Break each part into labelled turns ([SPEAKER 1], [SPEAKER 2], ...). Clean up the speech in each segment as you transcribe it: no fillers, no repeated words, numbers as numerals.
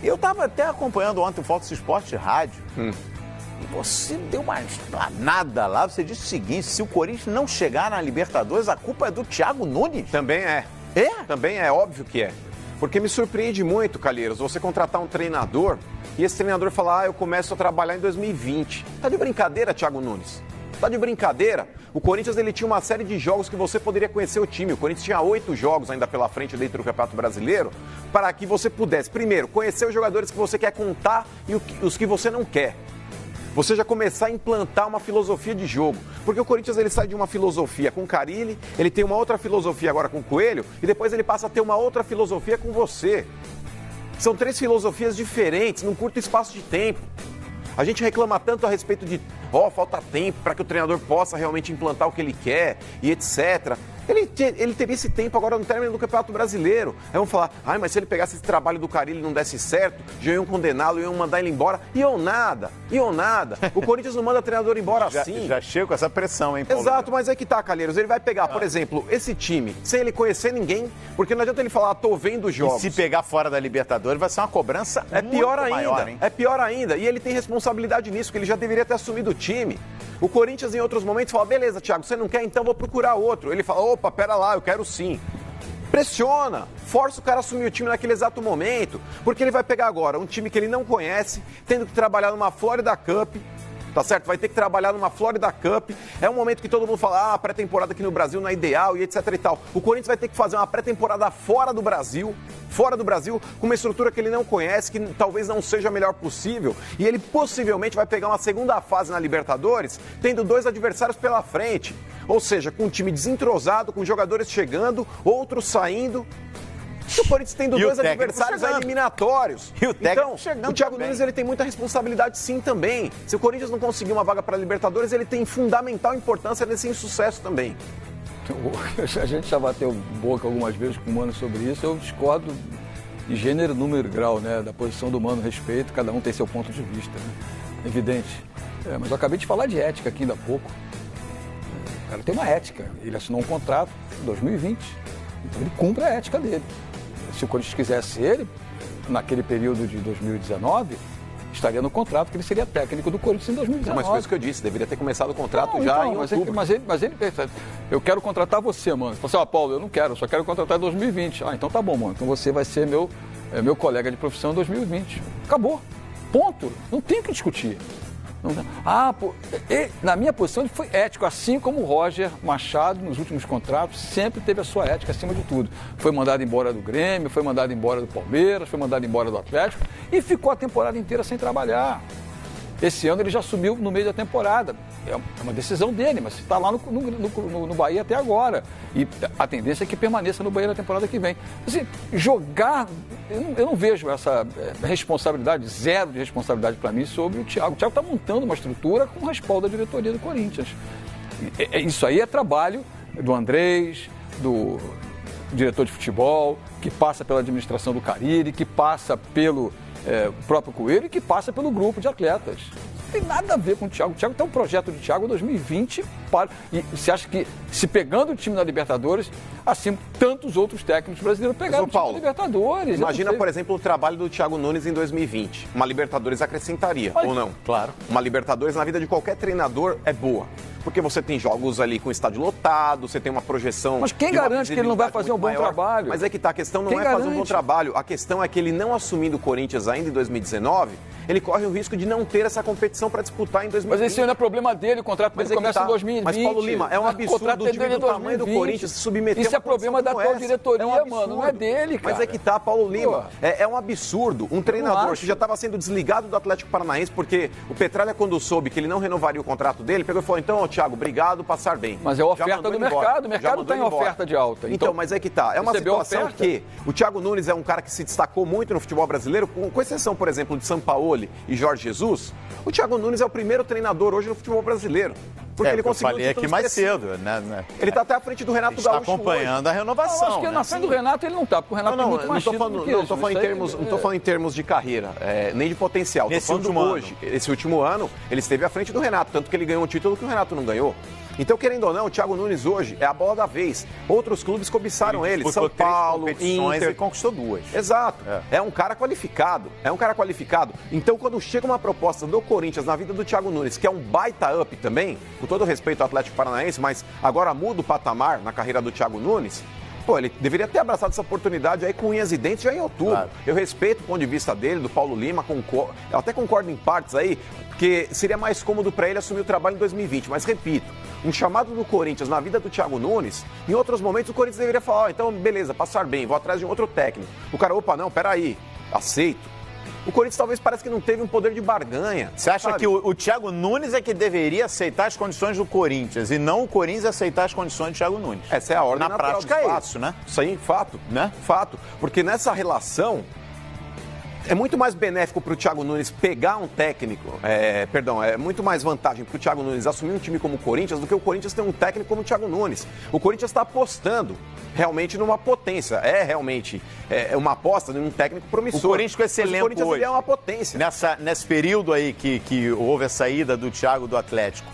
[SPEAKER 1] Eu estava até acompanhando ontem o Fox Esporte Rádio. E você deu uma explanada lá. Você disse o seguinte: se o Corinthians não chegar na Libertadores, a culpa é do Thiago Nunes.
[SPEAKER 2] Também é.
[SPEAKER 1] É?
[SPEAKER 2] Também é, óbvio que é. Porque me surpreende muito, Calheiros, você contratar um treinador e esse treinador falar, eu começo a trabalhar em 2020. Tá de brincadeira, Thiago Nunes? Tá de brincadeira? O Corinthians, ele tinha uma série de jogos que você poderia conhecer o time. O Corinthians tinha 8 jogos ainda pela frente dentro do Campeonato Brasileiro para que você pudesse, primeiro, conhecer os jogadores que você quer contar e os que você não quer. Você já começar a implantar uma filosofia de jogo. Porque o Corinthians, ele sai de uma filosofia com o Carille, ele tem uma outra filosofia agora com o Coelho, e depois ele passa a ter uma outra filosofia com você. São 3 filosofias diferentes, num curto espaço de tempo. A gente reclama tanto a respeito de, falta tempo para que o treinador possa realmente implantar o que ele quer e etc. Ele teria esse tempo agora no término do Campeonato Brasileiro. Aí vão falar, mas se ele pegasse esse trabalho do Carille e não desse certo, já iam condená-lo, iam mandar ele embora. Iam nada. O Corinthians não manda treinador embora assim.
[SPEAKER 1] Já chega com essa pressão, hein, Paulo?
[SPEAKER 2] Exato, mas é que tá, Calheiros. Ele vai pegar, por exemplo, esse time, sem ele conhecer ninguém, porque não adianta ele falar, tô vendo jogos.
[SPEAKER 1] E se pegar fora da Libertadores, vai ser uma cobrança maior, hein?
[SPEAKER 2] É pior ainda. E ele tem responsabilidade nisso, que ele já deveria ter assumido o time. O Corinthians, em outros momentos, fala, beleza, Thiago, você não quer, então vou procurar outro. Ele fala, opa, pera lá, eu quero sim. Pressiona, força o cara a assumir o time naquele exato momento, porque ele vai pegar agora um time que ele não conhece, tendo que trabalhar numa Florida Cup, tá certo? Vai ter que trabalhar numa Florida Cup. É um momento que todo mundo fala, a pré-temporada aqui no Brasil não é ideal e etc e tal. O Corinthians vai ter que fazer uma pré-temporada fora do Brasil, com uma estrutura que ele não conhece, que talvez não seja a melhor possível. E ele possivelmente vai pegar uma segunda fase na Libertadores, tendo 2 adversários pela frente. Ou seja, com um time desentrosado, com jogadores chegando, outros saindo. E o Corinthians tendo 2 adversários eliminatórios.
[SPEAKER 1] E o técnico
[SPEAKER 2] então, o Thiago Nunes, ele tem muita responsabilidade sim também. Se o Corinthians não conseguir uma vaga para a Libertadores, ele tem fundamental importância nesse insucesso também.
[SPEAKER 3] A gente já bateu boca algumas vezes com o Mano sobre isso. Eu discordo de gênero, número e grau, né? Da posição do Mano, respeito, cada um tem seu ponto de vista, né? Evidente. Mas eu acabei de falar de ética aqui ainda há pouco. O cara tem uma ética. Ele assinou um contrato em 2020. Então ele cumpre a ética dele. Se o Corinthians quisesse ele, naquele período de 2019, estaria no contrato que ele seria técnico do Corinthians em 2019.
[SPEAKER 2] Mas foi isso que eu disse, deveria ter começado o contrato já em outubro.
[SPEAKER 3] Mas ele pensa, eu quero contratar você, mano. Você fala assim, Paulo, eu não quero, eu só quero contratar em 2020. Então tá bom, mano, então você vai ser meu colega de profissão em 2020. Acabou, ponto, não tem o que discutir. Na minha posição ele foi ético, assim como o Roger Machado, nos últimos contratos, sempre teve a sua ética acima de tudo. Foi mandado embora do Grêmio, foi mandado embora do Palmeiras, foi mandado embora do Atlético e ficou a temporada inteira sem trabalhar. Esse ano ele já sumiu no meio da temporada. É uma decisão dele, mas está lá no Bahia até agora. E a tendência é que permaneça no Bahia na temporada que vem. Assim, jogar, eu não vejo essa responsabilidade, zero de responsabilidade para mim sobre o Thiago. O Thiago está montando uma estrutura com o respaldo da diretoria do Corinthians. Isso aí é trabalho do Andrés, do diretor de futebol, que passa pela administração do Carille, que passa pelo próprio Coelho e que passa pelo grupo de atletas. Não tem nada a ver com o Thiago. O Thiago tem um projeto de Thiago 2020 e você acha que se pegando o time na Libertadores, assim tantos outros técnicos brasileiros pegaram o time na Libertadores.
[SPEAKER 2] Imagina, por exemplo, o trabalho do Thiago Nunes em 2020. Uma Libertadores acrescentaria, ou não?
[SPEAKER 1] Claro.
[SPEAKER 2] Uma Libertadores na vida de qualquer treinador é boa. Porque você tem jogos ali com estádio lotado, você tem uma projeção...
[SPEAKER 3] Mas quem garante que ele não vai fazer um bom trabalho?
[SPEAKER 2] Mas é que tá, a questão não é fazer um bom trabalho. A questão é que ele não assumindo o Corinthians ainda em 2019, ele corre o risco de não ter essa competição para disputar em 2020.
[SPEAKER 3] Mas esse não é problema dele, o contrato dele começa em 2020.
[SPEAKER 2] Mas, Paulo Lima, é um absurdo o time do tamanho do Corinthians se submeter
[SPEAKER 3] Isso é problema da tua diretoria, mano, não é dele, cara.
[SPEAKER 2] Mas é que tá, Paulo Lima, é um absurdo. Um treinador que já estava sendo desligado do Atlético Paranaense, porque o Petralha, quando soube que ele não renovaria o contrato dele, pegou e falou, então, Thiago, obrigado, passar bem.
[SPEAKER 3] Mas é a oferta do mercado, o mercado está em oferta de alta.
[SPEAKER 2] Então, mas é que tá, é uma situação que o Thiago Nunes é um cara que se destacou muito no futebol brasileiro, com exceção, por exemplo, de Sampaoli e Jorge Jesus. O Thiago Nunes é o primeiro treinador hoje no futebol brasileiro. Porque ele conseguiu
[SPEAKER 1] falei aqui mais cedo, né?
[SPEAKER 2] Ele está até à frente do Renato Gaúcho.
[SPEAKER 1] Está acompanhando
[SPEAKER 2] hoje
[SPEAKER 1] a renovação.
[SPEAKER 3] Eu acho que na frente do Renato ele não está, porque o Renato
[SPEAKER 2] não,
[SPEAKER 3] tem muito mais título do que ele.
[SPEAKER 2] Não estou falando em termos de carreira, nem de potencial.
[SPEAKER 1] Nesse último ano.
[SPEAKER 2] Esse último ano, ele esteve à frente do Renato, tanto que ele ganhou um título que o Renato não ganhou. Então, querendo ou não, o Thiago Nunes hoje é a bola da vez. Outros clubes cobiçaram ele. São Paulo, Inter.
[SPEAKER 1] E conquistou 2.
[SPEAKER 2] Exato. É um cara qualificado. Então, quando chega uma proposta do Corinthians na vida do Thiago Nunes, que é um baita up também, com todo respeito ao Atlético Paranaense, mas agora muda o patamar na carreira do Thiago Nunes, ele deveria ter abraçado essa oportunidade aí com unhas e dentes já em outubro. Claro. Eu respeito o ponto de vista dele, do Paulo Lima, eu até concordo em partes aí, porque seria mais cômodo para ele assumir o trabalho em 2020. Mas, repito, um chamado do Corinthians na vida do Thiago Nunes, em outros momentos o Corinthians deveria falar, então, beleza, passar bem, vou atrás de um outro técnico. O cara, peraí, aceito. O Corinthians talvez parece que não teve um poder de barganha.
[SPEAKER 1] Você acha que o Thiago Nunes é que deveria aceitar as condições do Corinthians e não o Corinthians aceitar as condições do Thiago Nunes?
[SPEAKER 2] Essa é a ordem
[SPEAKER 1] na prática é isso, né?
[SPEAKER 2] Isso aí, fato, né? Fato. Porque nessa relação é muito mais benéfico para o Thiago Nunes pegar um técnico, é muito mais vantagem para o Thiago Nunes assumir um time como o Corinthians do que o Corinthians ter um técnico como o Thiago Nunes. O Corinthians está apostando realmente numa potência, realmente uma aposta num técnico promissor.
[SPEAKER 1] O Corinthians com esse elenco
[SPEAKER 2] hoje, o Corinthians é uma potência.
[SPEAKER 1] Nesse período aí que houve a saída do Thiago do Atlético,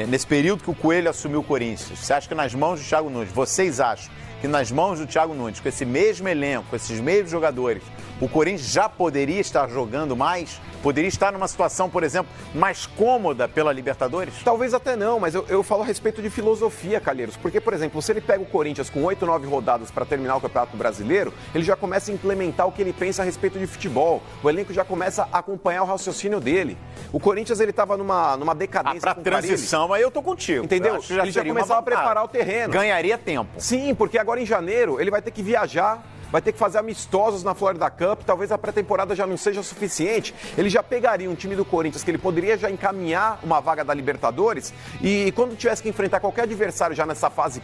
[SPEAKER 1] nesse período que o Coelho assumiu o Corinthians, você acha que nas mãos do Thiago Nunes, vocês acham que nas mãos do Thiago Nunes, com esse mesmo elenco, com esses mesmos jogadores, o Corinthians já poderia estar jogando mais? Poderia estar numa situação, por exemplo, mais cômoda pela Libertadores?
[SPEAKER 2] Talvez até não, mas eu falo a respeito de filosofia, Calheiros. Porque, por exemplo, se ele pega o Corinthians com 8, 9 rodadas para terminar o Campeonato Brasileiro, ele já começa a implementar o que ele pensa a respeito de futebol. O elenco já começa a acompanhar o raciocínio dele. O Corinthians, ele estava numa decadência.
[SPEAKER 1] Para transição, aí eu tô contigo.
[SPEAKER 2] Entendeu? Ele já começava a preparar o terreno.
[SPEAKER 1] Ganharia tempo.
[SPEAKER 2] Sim, porque agora em janeiro ele vai ter que viajar, vai ter que fazer amistosos na Florida Cup, talvez a pré-temporada já não seja suficiente. Ele já pegaria um time do Corinthians que ele poderia já encaminhar uma vaga da Libertadores e quando tivesse que enfrentar qualquer adversário já nessa fase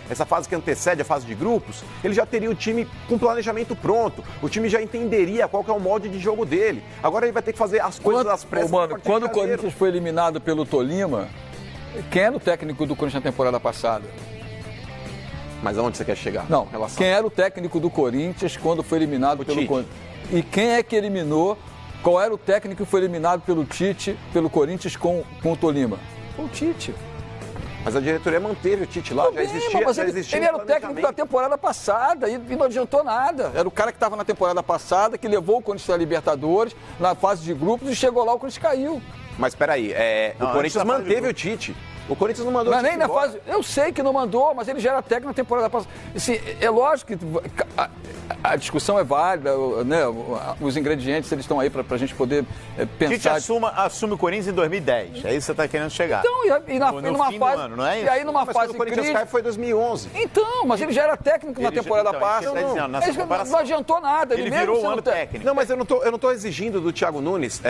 [SPEAKER 2] essa fase que antecede a fase de grupos, ele já teria o time com planejamento pronto. O time já entenderia qual que é o molde de jogo dele. Agora ele vai ter que fazer as coisas às pressas.
[SPEAKER 3] Quando o Corinthians foi eliminado pelo Tolima, quem era o técnico do Corinthians na temporada passada?
[SPEAKER 2] Mas aonde você quer chegar?
[SPEAKER 3] Não, quem era o técnico do Corinthians quando foi eliminado pelo Corinthians? E quem é que eliminou? Qual era o técnico que foi eliminado pelo Tite, pelo Corinthians com o Tolima? O Tite.
[SPEAKER 2] Mas a diretoria manteve o Tite lá, já existia.
[SPEAKER 3] Ele era o técnico da temporada passada e não adiantou nada. Era o cara que estava na temporada passada, que levou o Corinthians à Libertadores, na fase de grupos, e chegou lá, o Corinthians caiu.
[SPEAKER 2] Mas peraí, o Corinthians manteve o Tite. O Corinthians não mandou o Tite embora.
[SPEAKER 3] Fase. Eu sei que não mandou, mas ele já era técnico na temporada passada. Assim, é lógico que a discussão é válida, né? Os ingredientes eles estão aí para a gente poder pensar.
[SPEAKER 1] Tite assume o Corinthians em 2010. É isso que você está querendo chegar.
[SPEAKER 3] Então, numa fase.
[SPEAKER 1] Ano, não é isso?
[SPEAKER 3] E aí numa fase
[SPEAKER 2] o Corinthians cai foi 2011.
[SPEAKER 3] Então, mas ele já era técnico na temporada passada. Não adiantou nada.
[SPEAKER 1] Ele virou o ano técnico.
[SPEAKER 2] Não, mas eu não estou exigindo do Thiago Nunes.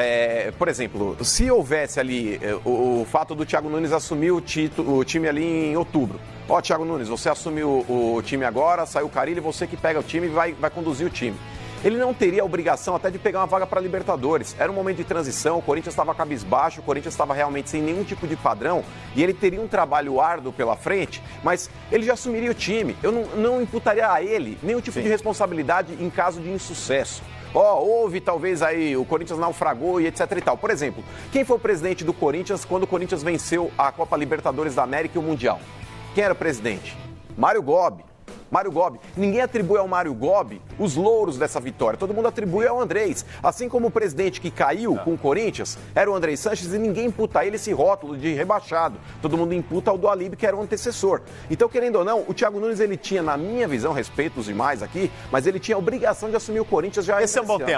[SPEAKER 2] Por exemplo, se houvesse ali o fato do Thiago Nunes assumir o time ali em outubro. Thiago Nunes, você assumiu o time agora, saiu o Carille, você que pega o time e vai conduzir o time. Ele não teria a obrigação até de pegar uma vaga para a Libertadores. Era um momento de transição, o Corinthians estava cabisbaixo, o Corinthians estava realmente sem nenhum tipo de padrão e ele teria um trabalho árduo pela frente, mas ele já assumiria o time. Eu não imputaria a ele nenhum tipo de responsabilidade em caso de insucesso. Houve talvez aí, o Corinthians naufragou e etc e tal. Por exemplo, quem foi o presidente do Corinthians quando o Corinthians venceu a Copa Libertadores da América e o Mundial? Quem era o presidente? Mário Gobi. Ninguém atribui ao Mário Gobi os louros dessa vitória. Todo mundo atribui ao Andrés. Assim como o presidente que caiu com o Corinthians era o Andrés Sanches e ninguém imputa a ele esse rótulo de rebaixado. Todo mundo imputa ao do Alib, que era o antecessor. Então, querendo ou não, o Thiago Nunes, ele tinha, na minha visão, respeito os demais aqui, mas ele tinha a obrigação de assumir o Corinthians já.
[SPEAKER 1] Esse é um bom tema.